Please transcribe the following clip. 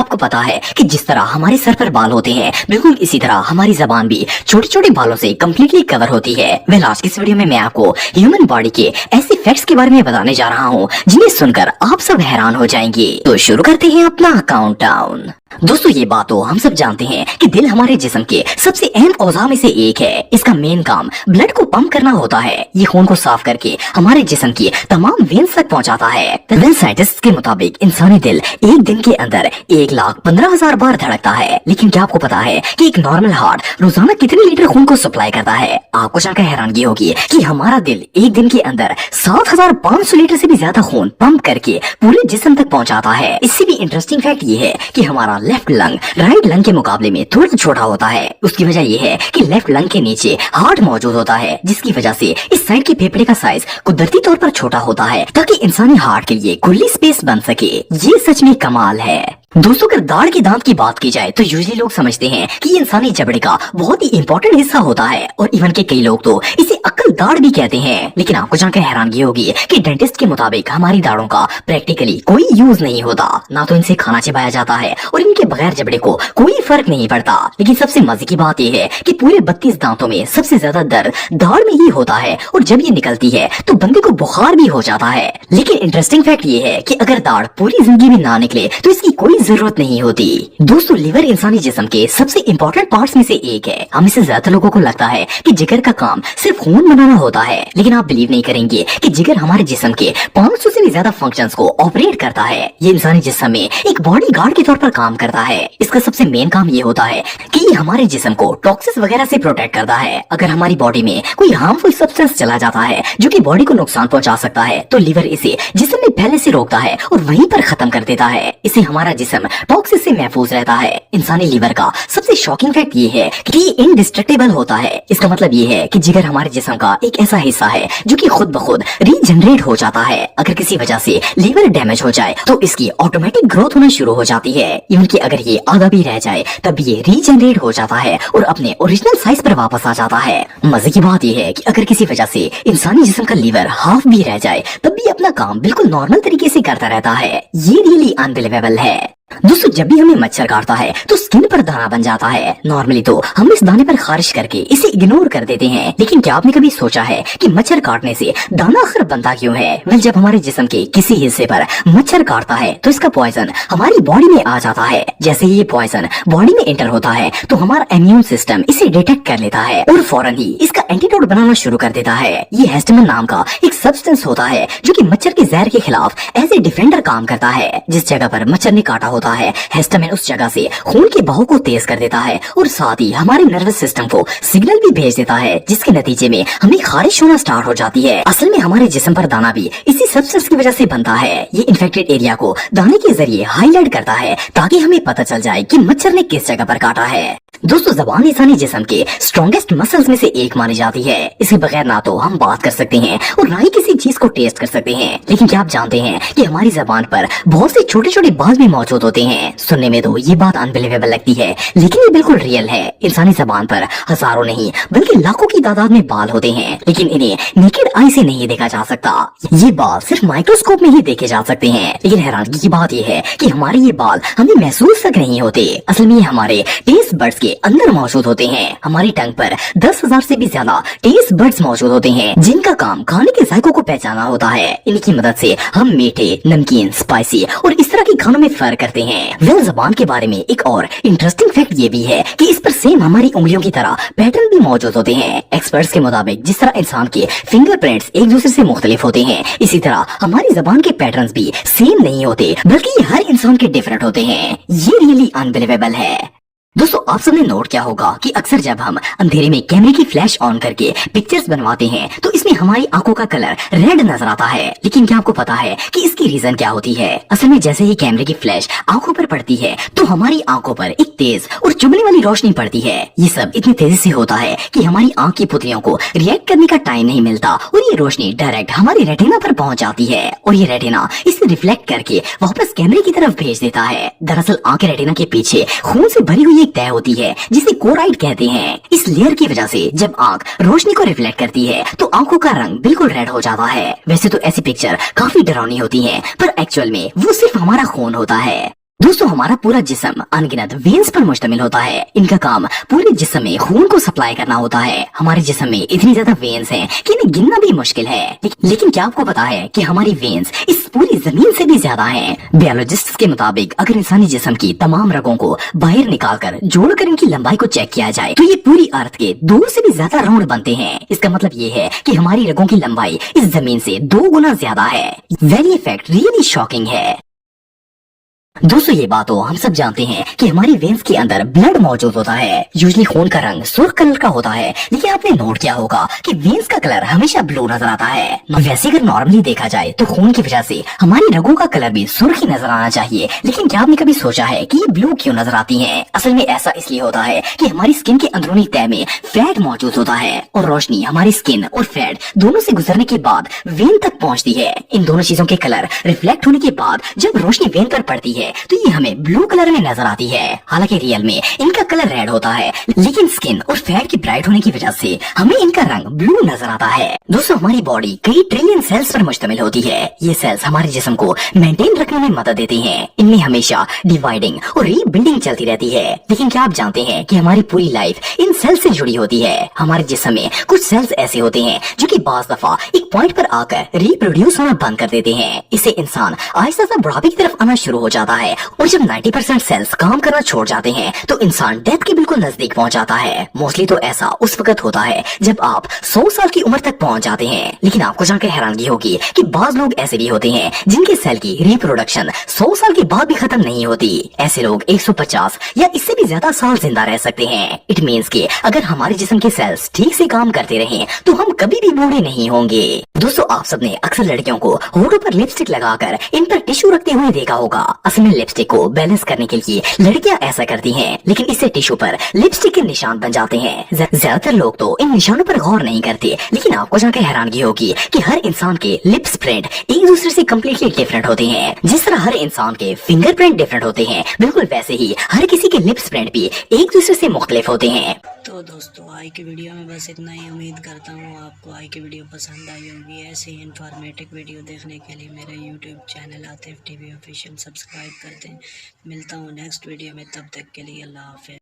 आपको पता है कि जिस तरह हमारे सर पर बाल होते हैं, बिल्कुल इसी तरह हमारी जबान भी छोटे छोटे बालों से कम्प्लीटली कवर होती है। वेल, आज की इस वीडियो में मैं आपको ह्यूमन बॉडी के ऐसे फैक्ट्स के बारे में बताने जा रहा हूँ जिन्हें सुनकर आप सब हैरान हो जाएंगे। तो शुरू करते हैं अपना काउंटडाउन। दोस्तों, ये बात तो हम सब जानते हैं कि दिल हमारे जिस्म के सबसे अहम औजार में से एक है। इसका मेन काम ब्लड को पंप करना होता है। ये खून को साफ करके हमारे जिस्म की तमाम वेन्स तक पहुंचाता है। वेल, साइंटिस्ट के मुताबिक इंसानी दिल एक दिन के अंदर 1,15,000 बार धड़कता है। लेकिन क्या आपको पता है कि एक नॉर्मल हार्ट रोजाना कितने लीटर खून को सप्लाई करता है? आपको जानकर हैरानगी होगी कि हमारा दिल एक दिन के अंदर 7,500 लीटर से भी ज्यादा खून पंप करके पूरे जिस्म तक पहुंचाता है। इससे भी इंटरेस्टिंग फैक्ट ये है कि हमारा लेफ्ट लंग राइट लंग के मुकाबले में थोड़ा छोटा होता है। उसकी वजह यह है कि लेफ्ट लंग के नीचे हार्ट मौजूद होता है, जिसकी वजह से इस साइड के फेफड़े का साइज कुदरती तौर पर छोटा होता है ताकि इंसानी हार्ट के लिए खुली स्पेस बन सके। ये सच में कमाल है। दोस्तों, अगर दाढ़ के दांत की बात की जाए तो यूजुअली लोग समझते हैं कि ये इंसानी जबड़े का बहुत ही इंपॉर्टेंट हिस्सा होता है और इवन के कई लोग तो इसे अक्ल दाढ़ भी कहते हैं। लेकिन आपको जानकर हैरानगी होगी कि डेंटिस्ट के मुताबिक हमारी दाढ़ों का प्रैक्टिकली कोई यूज नहीं होता। ना तो इनसे खाना चबाया जाता है और इनके बगैर जबड़े को कोई फर्क नहीं पड़ता। लेकिन सबसे मजे की बात यह है कि पूरे 32 दांतों में सबसे ज्यादा दर्द दाढ़ में ही होता है और जब ये निकलती है तो बंदे को बुखार भी हो जाता है। लेकिन इंटरेस्टिंग फैक्ट ये है कि अगर दाढ़ पूरी जिंदगी में ना निकले तो इसकी कोई जरूरत नहीं होती। दोस्तों, लिवर इंसानी जिस्म के सबसे इंपॉर्टेंट पार्ट्स में से एक है। हम से ज्यादा लोगों को लगता है कि जिगर का काम सिर्फ खून बनाना होता है, लेकिन आप बिलीव नहीं करेंगे कि जिगर हमारे जिस्म के 500 से भी ज्यादा फंक्शंस को ऑपरेट करता है। ये इंसानी जिस्म में एक बॉडी गार्ड के तौर पर काम करता है। इसका सबसे मेन काम ये होता है कि ये हमारे जिस्म को टॉक्सिस वगैरह से प्रोटेक्ट करता है। अगर हमारी बॉडी में कोई हार्मफुल सब्सटेंस चला जाता है जो कि बॉडी को नुकसान पहुंचा सकता है, तो लिवर इसे जिस्म में पहले से रोकता है और वहीं पर खत्म कर देता है। इसे हमारा जिस्म टॉक्सिस से महफूज रहता है। इंसानी लिवर का सबसे शॉकिंग फैक्ट ये है कि ये इनडिस्ट्रक्टेबल होता है। इसका मतलब ये है कि जिगर हमारे जिस्म का एक ऐसा हिस्सा है जो कि खुद ब खुद रीजनरेट हो जाता है। अगर किसी वजह से लिवर डैमेज हो जाए तो इसकी ऑटोमेटिक ग्रोथ होना शुरू हो जाती है। इवन कि अगर ये आधा भी रह जाए तब ये रीजनरेट हो जाता है और अपने ओरिजिनल साइज पर वापस आ जाता है। मजे की बात यह है कि अगर किसी वजह से इंसानी जिस्म का लिवर हाफ भी रह जाए तब भी अपना काम बिल्कुल नॉर्मल तरीके से करता रहता है। ये रियली अनबिलीवेबल है। दोस्तों, जब भी हमें मच्छर काटता है तो स्किन पर दाना बन जाता है। नॉर्मली तो हम इस दाने पर खारिश करके इसे इग्नोर कर देते हैं, लेकिन क्या आपने कभी सोचा है कि मच्छर काटने से दाना आखिर बनता क्यों है? वेल, जब हमारे जिस्म के किसी हिस्से पर मच्छर काटता है तो इसका पॉइजन हमारी बॉडी में आ जाता है। जैसे ही ये पॉइजन बॉडी में एंटर होता है तो हमारा इम्यून सिस्टम इसे डिटेक्ट कर लेता है और फौरन ही इसका एंटीडोट बनाना शुरू कर देता है। ये हिस्टामिन नाम का एक सब्सटेंस होता है जो कि मच्छर के जहर के खिलाफ एज ए डिफेंडर काम करता है। जिस जगह पर मच्छर ने काटा होता है, हिस्टामिन उस जगह से खून के बहाव को तेज कर देता है और साथ ही हमारे नर्वस सिस्टम को सिग्नल भी भेज देता है, जिसके नतीजे में हमें खारिश होना स्टार्ट हो जाती है। असल में हमारे जिस्म पर दाना भी इसी सब्सटेंस की वजह से बनता है। ये इन्फेक्टेड एरिया को दाने के जरिए हाईलाइट करता है ताकि हमें पता चल जाए कि मच्छर ने किस जगह पर काटा है। दोस्तों, ज़बान इंसानी जिस्म के स्ट्रॉन्गेस्ट मसल्स में से एक मानी जाती है। इसके बगैर ना तो हम बात कर सकते हैं और ना ही किसी चीज को टेस्ट कर सकते हैं। लेकिन क्या आप जानते हैं कि हमारी ज़बान पर बहुत से छोटे छोटे बाल भी मौजूद होते हैं? सुनने में तो ये बात अनबिलीवेबल लगती है, लेकिन ये बिल्कुल रियल है। इंसानी ज़बान पर हजारों नहीं बल्कि लाखों की तादाद में बाल होते हैं, लेकिन इन्हें नेकेड आई से नहीं देखा जा सकता। ये बाल सिर्फ माइक्रोस्कोप में ही देखे जा सकते हैं। लेकिन हैरानगी की बात यह है कि हमारे ये बाल हमें महसूस तक नहीं होते। असल में हमारे टेस्ट बड्स के अंदर मौजूद होते हैं। हमारी टंग पर 10,000 से भी ज्यादा टेस्ट बड्स मौजूद होते हैं जिनका काम खाने के जायकों को पहचाना होता है। इनकी मदद से हम मीठे, नमकीन, स्पाइसी और इस तरह के खानों में फर्क करते हैं। वेल, ज़बान के बारे में एक और इंटरेस्टिंग फैक्ट ये भी है कि इस पर सेम हमारी उंगलियों की तरह पैटर्न भी मौजूद होते हैं। एक्सपर्ट्स के मुताबिक जिस तरह इंसान के फिंगरप्रिंट्स एक दूसरे से मुख्तलिफ होते हैं, इसी तरह हमारी ज़बान के पैटर्न्स भी सेम नहीं होते, बल्कि हर इंसान के डिफरेंट होते हैं। ये रियली अनबिलीवेबल है। दोस्तों, आप सबने नोट किया होगा कि अक्सर जब हम अंधेरे में कैमरे की फ्लैश ऑन करके पिक्चर्स बनवाते हैं तो इसमें हमारी आंखों का कलर रेड नजर आता है। लेकिन क्या आपको पता है कि इसकी रीजन क्या होती है? असल में जैसे ही कैमरे की फ्लैश आंखों पर पड़ती है तो हमारी आंखों पर एक तेज और चुभने वाली रोशनी पड़ती है। ये सब इतनी तेजी से होता है कि हमारी आंख की पुतलियों को रिएक्ट करने का टाइम नहीं मिलता और ये रोशनी डायरेक्ट हमारी रेटिना पर पहुंच जाती है और ये रेटिना इसे रिफ्लेक्ट करके वापस कैमरे की तरफ भेज देता है। दरअसल आंख के रेटिना के पीछे खून से भरी हुई एक तह होती है जिसे कोराइड कहते हैं। इस लेयर की वजह से जब आंख रोशनी को रिफ्लेक्ट करती है तो आंखों का रंग बिल्कुल रेड हो जाता है। वैसे तो ऐसी पिक्चर काफी डरावनी होती है, पर एक्चुअल में वो सिर्फ हमारा खून होता है। दोस्तों हमारा पूरा जिस्म अनगिनत वेन्स पर मुश्तमिल होता है। इनका काम पूरे जिस्म में खून को सप्लाई करना होता है। हमारे जिस्म में इतनी ज्यादा वेन्स हैं कि इन्हें गिनना भी मुश्किल है। लेकिन क्या आपको पता है कि हमारी वेन्स इस पूरी जमीन से भी ज्यादा हैं? बायोलॉजिस्ट्स के मुताबिक अगर इंसानी जिस्म की तमाम रगों को बाहर निकालकर जोड़कर इनकी लंबाई को चेक किया जाए तो ये पूरी अर्थ के 2 से भी ज्यादा राउंड बनते हैं। इसका मतलब ये है कि हमारी रगों की लंबाई इस जमीन से 2 गुना ज्यादा है। वेरी फैक्ट रियली शॉकिंग है। दोस्तों ये बात तो हम सब जानते हैं कि हमारी वेन्स के अंदर ब्लड मौजूद होता है। यूजली खून का रंग सुर्ख कलर का होता है, लेकिन आपने नोट किया होगा कि वेन्स का कलर हमेशा ब्लू नजर आता है। वैसे अगर नॉर्मली देखा जाए तो खून की वजह से हमारी रगों का कलर भी सुर्ख ही नजर आना चाहिए, लेकिन क्या आपने कभी सोचा है कि ये ब्लू क्यों नजर आती है? असल में ऐसा इसलिए होता है कि हमारी स्किन के अंदरूनी तह में फैट मौजूद होता है और रोशनी हमारी स्किन और फैट दोनों से गुजरने के बाद वेन तक पहुँचती है। इन दोनों चीजों के कलर रिफ्लेक्ट होने के बाद जब रोशनी वेन पर पड़ती है तो ये हमें ब्लू कलर में नजर आती है। हालांकि रियल में इनका कलर रेड होता है, लेकिन स्किन और फैट की ब्राइट होने की वजह से हमें इनका रंग ब्लू नजर आता है। दोस्तों हमारी बॉडी कई ट्रिलियन सेल्स पर मुश्तमिल होती है। ये सेल्स हमारे जिस्म को मेंटेन रखने में मदद देते हैं। इनमें हमेशा डिवाइडिंग और रीबिल्डिंग चलती रहती है। लेकिन क्या आप जानते हैं कि हमारी पूरी लाइफ इन सेल्स से जुड़ी होती है? हमारे जिस्म में कुछ सेल्स ऐसे होते हैं जो कि बाज दफा एक पॉइंट पर आकर रिप्रोड्यूस होना बंद कर देते हैं। इससे इंसान आहिस्ता आहिस्ता बुढ़ापे की तरफ आना शुरू हो जाता है और जब 90% सेल्स काम करना छोड़ जाते हैं तो इंसान डेथ के बिल्कुल नजदीक पहुंच जाता है। मोस्टली तो ऐसा उस वक्त होता है जब आप 100 साल की उम्र तक पहुंच जाते हैं। लेकिन आपको जानकर हैरानगी होगी कि बाज लोग ऐसे भी होते हैं जिनके सेल की रिप्रोडक्शन 100 साल के बाद भी खत्म नहीं होती। ऐसे लोग 150 या इससे भी ज्यादा साल जिंदा रह सकते हैं। इट मीन्स कि अगर हमारे जिस्म के सेल्स ठीक से काम करते रहें तो हम कभी भी बूढ़े नहीं होंगे। दोस्तों आप सबने अक्सर लड़कियों को होठों पर लिपस्टिक लगाकर इन पर टिश्यू रखते हुए देखा होगा। असल में लिपस्टिक को बैलेंस करने के लिए लड़कियां ऐसा करती हैं, लेकिन इससे टिश्यू पर लिपस्टिक के निशान बन जाते हैं। ज्यादातर लोग तो इन निशानों पर गौर नहीं करते, लेकिन आपको जानकर हैरानगी होगी कि हर इंसान के लिप्स प्रिंट एक दूसरे से कम्प्लीटली डिफरेंट होते हैं। जिस तरह हर इंसान के फिंगरप्रिंट डिफरेंट होते हैं, बिल्कुल वैसे ही हर किसी के लिप्स प्रिंट भी एक दूसरे से मुख्तलिफ होते हैं। तो दोस्तों आज की वीडियो में बस इतना ही। उम्मीद करता हूँ आपको आज की वीडियो पसंद आई होगी। ऐसे ही इन्फॉर्मेटिव वीडियो देखने के लिए मेरा YouTube channel Atif TV official subscribe कर दें। मिलता हूँ नेक्स्ट वीडियो में, तब तक के लिए अल्लाह हाफ़िज़।